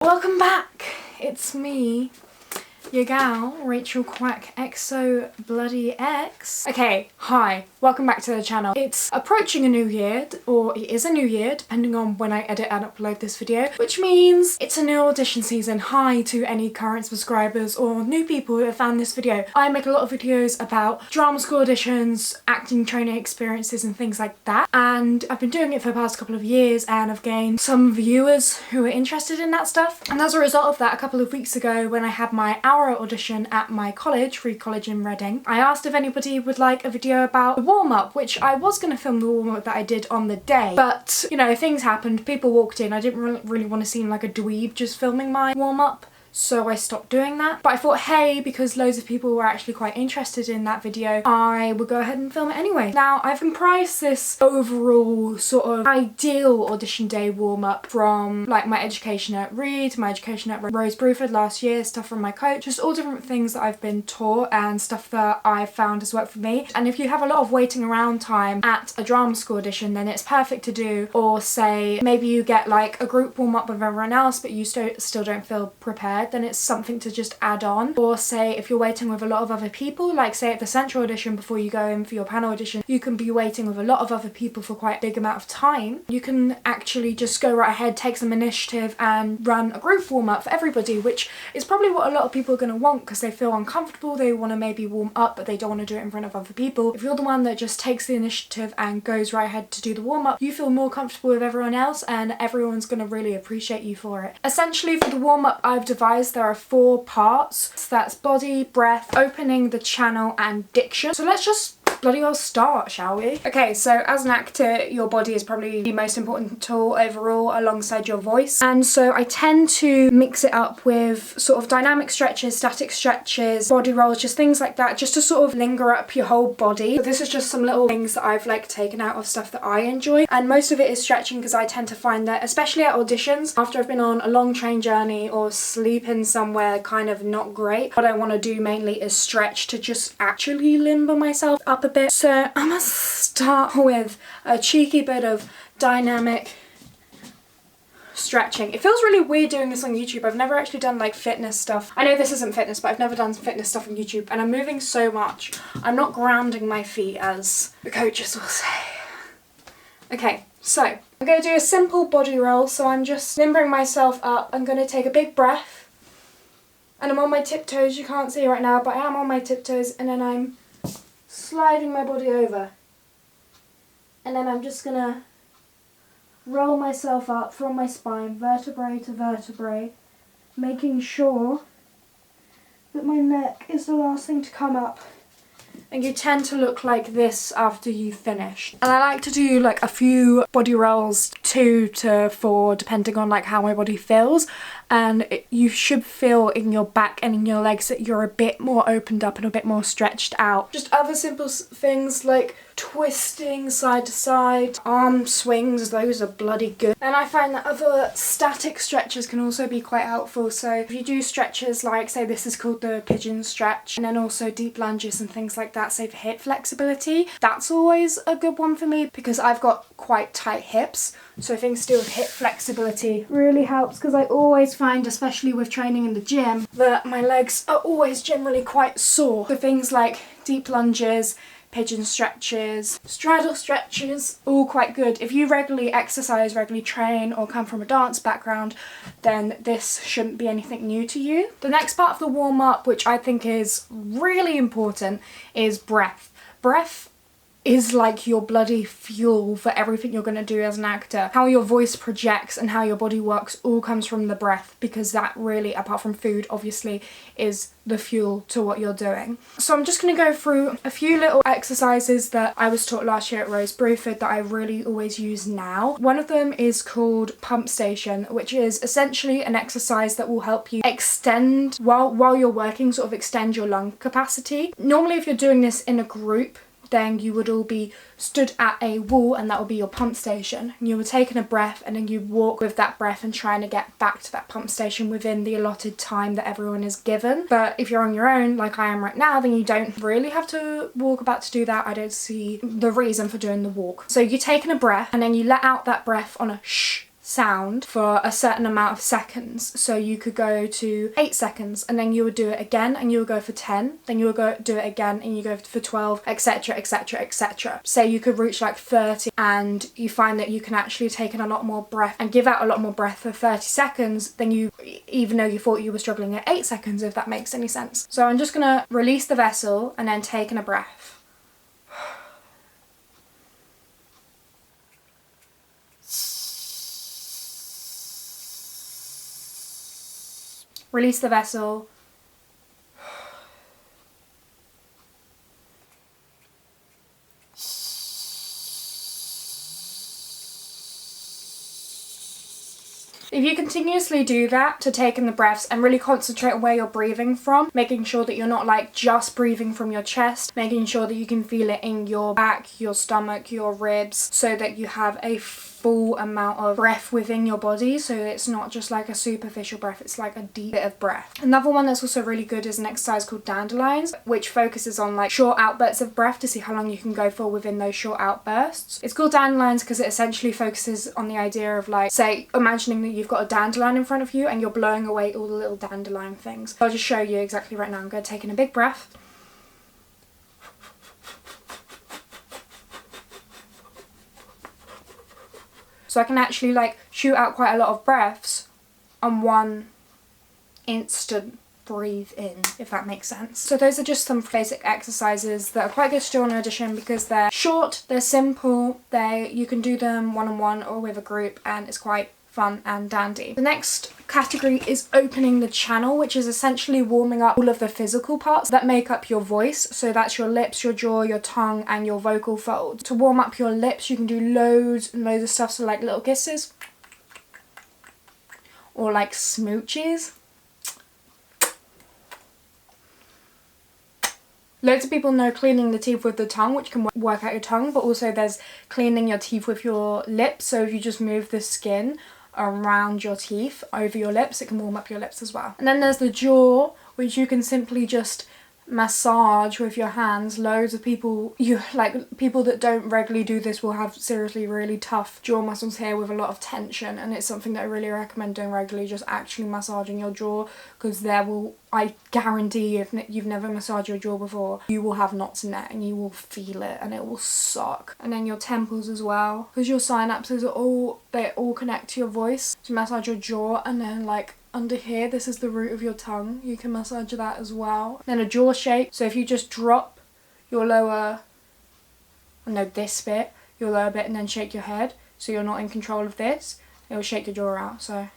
Welcome back! It's me, your gal, Rachel Quack XO bloody X. Okay, hi, welcome back to the channel. It's approaching a new year, or it is a new year, depending on when I edit and upload this video, which means it's a new audition season. Hi to any current subscribers or new people who have found this video. I make a lot of videos about drama school auditions, acting training experiences and things like that, and I've been doing it for the past couple of years and I've gained some viewers who are interested in that stuff. And as a result of that, a couple of weeks ago when I had my hour audition at my college, Free College in Reading, I asked if anybody would like a video about the warm-up, which I was going to film the warm-up that I did on the day, but you know, things happened, people walked in, I didn't really want to seem like a dweeb just filming my warm-up, so I stopped doing that. But I thought, hey, because loads of people were actually quite interested in that video, I would go ahead and film it anyway. Now, I've comprised this overall sort of ideal audition day warm-up from like my education at Reed, my education at Rose Bruford last year, stuff from my coach, just all different things that I've been taught and stuff that I've found has worked for me. And if you have a lot of waiting around time at a drama school audition, then it's perfect to do. Or say maybe you get like a group warm-up with everyone else but you still don't feel prepared, then it's something to just add on. Or say if you're waiting with a lot of other people, like say at the central audition before you go in for your panel audition, you can be waiting with a lot of other people for quite a big amount of time. You can actually just go right ahead, take some initiative and run a group warm-up for everybody, which is probably what a lot of people are going to want because they feel uncomfortable, they want to maybe warm up but they don't want to do it in front of other people. If you're the one that just takes the initiative and goes right ahead to do the warm-up, you feel more comfortable with everyone else and everyone's going to really appreciate you for it. Essentially for the warm-up I've devised there are 4 parts. So that's body, breath, opening the channel and diction. So let's just bloody well start, shall we? Okay, so as an actor, your body is probably the most important tool overall alongside your voice. And so I tend to mix it up with sort of dynamic stretches, static stretches, body rolls, just things like that, just to sort of linger up your whole body. So this is just some little things that I've like taken out of stuff that I enjoy. And most of it is stretching because I tend to find that, especially at auditions, after I've been on a long train journey or sleeping somewhere kind of not great, what I want to do mainly is stretch to just actually limber myself up a bit. So I'm gonna start with a cheeky bit of dynamic stretching. It feels really weird doing this on YouTube. I've never actually done like fitness stuff. I know this isn't fitness, but I've never done fitness stuff on YouTube and I'm moving so much. I'm not grounding my feet, as the coaches will say. Okay, so I'm going to do a simple body roll. So I'm just limbering myself up. I'm going to take a big breath and I'm on my tiptoes. You can't see right now, but I am on my tiptoes, and then I'm sliding my body over, and then I'm just gonna roll myself up from my spine, vertebrae to vertebrae, making sure that my neck is the last thing to come up. And you tend to look like this after you finish. And I like to do like a few body rolls, 2 to 4, depending on like how my body feels. And you should feel in your back and in your legs that you're a bit more opened up and a bit more stretched out. Just other simple things like twisting side to side, arm swings, those are bloody good. And I find that other static stretches can also be quite helpful. So if you do stretches like, say this is called the pigeon stretch, and then also deep lunges and things like that, say for hip flexibility, that's always a good one for me because I've got quite tight hips. So things to do with hip flexibility really helps because I always find, especially with training in the gym, that my legs are always generally quite sore. So things like deep lunges, pigeon stretches, straddle stretches, all quite good. If you regularly exercise, regularly train, or come from a dance background, then this shouldn't be anything new to you. The next part of the warm-up, which I think is really important, is breath. Breath is like your bloody fuel for everything you're going to do as an actor. How your voice projects and how your body works all comes from the breath, because that really, apart from food obviously, is the fuel to what you're doing. So I'm just going to go through a few little exercises that I was taught last year at Rose Bruford that I really always use now. One of them is called pump station, which is essentially an exercise that will help you extend while you're working, sort of extend your lung capacity. Normally if you're doing this in a group, then you would all be stood at a wall and that would be your pump station. And you were taking a breath and then you walk with that breath and trying to get back to that pump station within the allotted time that everyone is given. But if you're on your own, like I am right now, then you don't really have to walk about to do that. I don't see the reason for doing the walk. So you're taking a breath and then you let out that breath on a shh sound for a certain amount of seconds. So you could go to 8 seconds and then you would do it again and you would go for 10, then you would go do it again and you go for 12, etc, etc, etc. Say you could reach like 30 and you find that you can actually take in a lot more breath and give out a lot more breath for 30 seconds than you, even though you thought you were struggling at 8 seconds, if that makes any sense. So I'm just gonna release the vessel and then take in a breath. Release the vessel. If you continuously do that to take in the breaths and really concentrate on where you're breathing from, making sure that you're not like just breathing from your chest, making sure that you can feel it in your back, your stomach, your ribs, so that you have a full amount of breath within your body, so it's not just like a superficial breath, it's like a deep bit of breath. Another one that's also really good is an exercise called dandelions, which focuses on like short outbursts of breath to see how long you can go for within those short outbursts. It's called dandelions because it essentially focuses on the idea of like, say, imagining that you've got a dandelion in front of you and you're blowing away all the little dandelion things. So I'll just show you exactly right now. I'm going to take in a big breath. So I can actually like shoot out quite a lot of breaths on one instant breathe in, if that makes sense. So those are just some basic exercises that are quite good to do on audition because they're short, they're simple, you can do them one-on-one or with a group, and it's quite fun and dandy. The next category is opening the channel, which is essentially warming up all of the physical parts that make up your voice. So that's your lips, your jaw, your tongue, and your vocal folds. To warm up your lips, you can do loads and loads of stuff, so like little kisses or like smooches. Loads of people know cleaning the teeth with the tongue, which can work out your tongue, but also there's cleaning your teeth with your lips. So if you just move the skin around your teeth over your lips, it can warm up your lips as well. And then there's the jaw, which you can simply just massage with your hands. Loads of people, people that don't regularly do this will have seriously really tough jaw muscles here with a lot of tension, and it's something that I really recommend doing regularly, just actually massaging your jaw, because I guarantee if you've never massaged your jaw before, you will have knots in it and you will feel it and it will suck. And then your temples as well, because your synapses they all connect to your voice. So massage your jaw, and then like under here, this is the root of your tongue, you can massage that as well. Then a jaw shake, so if you just drop your this bit, your lower bit, and then shake your head so you're not in control of this, it will shake your jaw out. So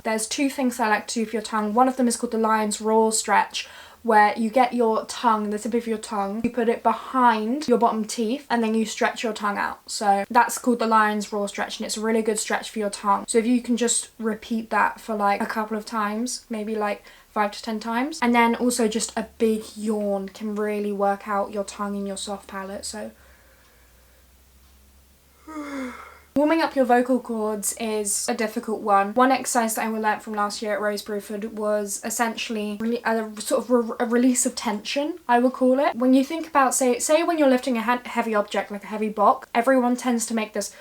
there's two things I like to do for your tongue. One of them is called the lion's roar stretch, where you get your tongue, the tip of your tongue, you put it behind your bottom teeth and then you stretch your tongue out. So that's called the lion's roar stretch, and it's a really good stretch for your tongue. So if you can just repeat that for like a couple of times, maybe like 5 to 10 times. And then also just a big yawn can really work out your tongue and your soft palate. So warming up your vocal cords is a difficult one. One exercise that I learnt from last year at Rose Bruford was essentially a sort of a release of tension, I would call it. When you think about, say when you're lifting a heavy object, like a heavy box, everyone tends to make this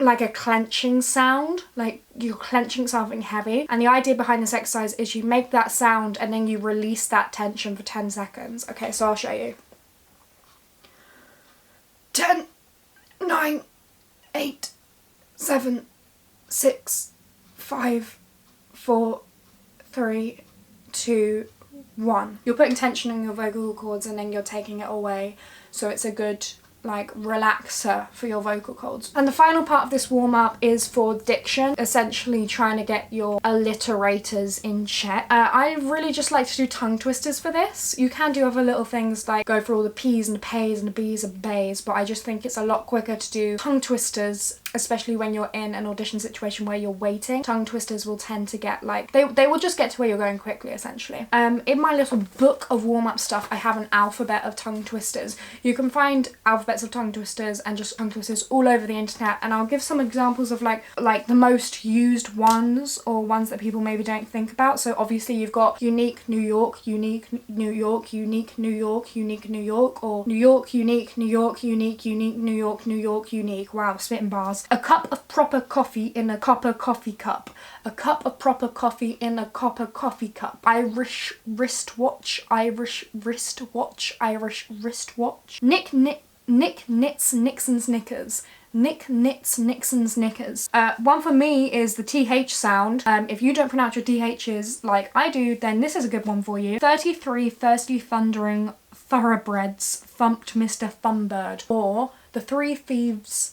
like a clenching sound, like you're clenching something heavy. And the idea behind this exercise is you make that sound and then you release that tension for 10 seconds. Okay, so I'll show you. 10, 9, 8, 7, 6, 5, 4, 3, 2, 1. You're putting tension on your vocal cords and then you're taking it away, so it's a good like relaxer for your vocal cords. And the final part of this warm-up is for diction, essentially trying to get your alliterators in check. I really just like to do tongue twisters for this. You can do other little things like go for all the P's and the P's and the B's and bays, but I just think it's a lot quicker to do tongue twisters especially when you're in an audition situation where you're waiting. Tongue twisters will tend to get like, they will just get to where you're going quickly, essentially. In my little book of warm-up stuff, I have an alphabet of tongue twisters. You can find alphabets of tongue twisters and just tongue twisters all over the internet, and I'll give some examples of like the most used ones, or ones that people maybe don't think about. So obviously you've got unique New York, unique New York, unique New York, unique New York, or New York, unique New York, unique, unique New York, New York, unique. Wow, spitting bars. A cup of proper coffee in a copper coffee cup. A cup of proper coffee in a copper coffee cup. Irish wristwatch, Irish wristwatch, Irish wristwatch. Nick knits Nixon Snickers. Nick knits Nixon's knickers. One for me is the TH sound. If you don't pronounce your THs like I do, then this is a good one for you. 33 thirsty thundering thoroughbreds thumped Mr. Thumbird. Or the three thieves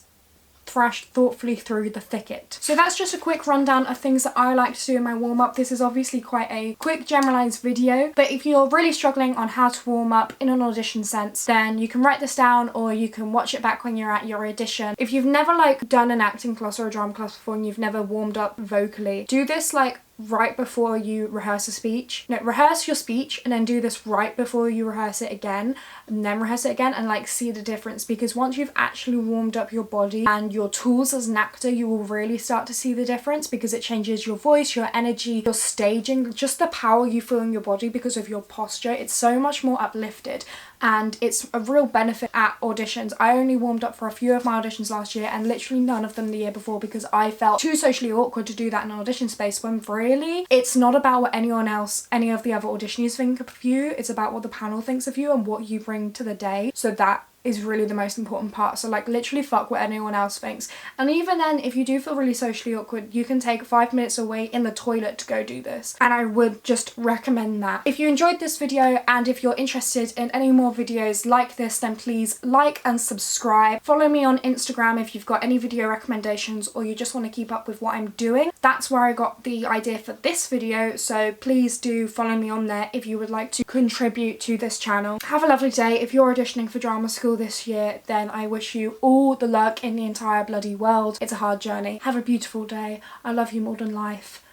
thrashed thoughtfully through the thicket. So that's just a quick rundown of things that I like to do in my warm-up. This is obviously quite a quick generalized video, but if you're really struggling on how to warm up in an audition sense, then you can write this down or you can watch it back when you're at your audition. If you've never like done an acting class or a drama class before and you've never warmed up vocally, do this like right before you rehearse a speech. No, rehearse your speech and then do this right before you rehearse it again, and then rehearse it again, and like see the difference, because once you've actually warmed up your body and your tools as an actor, you will really start to see the difference, because it changes your voice, your energy, your staging, just the power you feel in your body because of your posture. It's so much more uplifted, and it's a real benefit at auditions. I only warmed up for a few of my auditions last year and literally none of them the year before, because I felt too socially awkward to do that in an audition space, when really it's not about what anyone else, any of the other auditionees think of you. It's about what the panel thinks of you and what you bring to the day. So that is really the most important part. So like literally fuck what anyone else thinks. And even then, if you do feel really socially awkward, you can take 5 minutes away in the toilet to go do this, and I would just recommend that. If you enjoyed this video and if you're interested in any more videos like this, then please like and subscribe. Follow me on Instagram if you've got any video recommendations or you just want to keep up with what I'm doing. That's where I got the idea for this video, so please do follow me on there if you would like to contribute to this channel. Have a lovely day. If you're auditioning for drama school this year, then I wish you all the luck in the entire bloody world. It's a hard journey. Have a beautiful day. I love you more than life.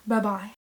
Bye bye.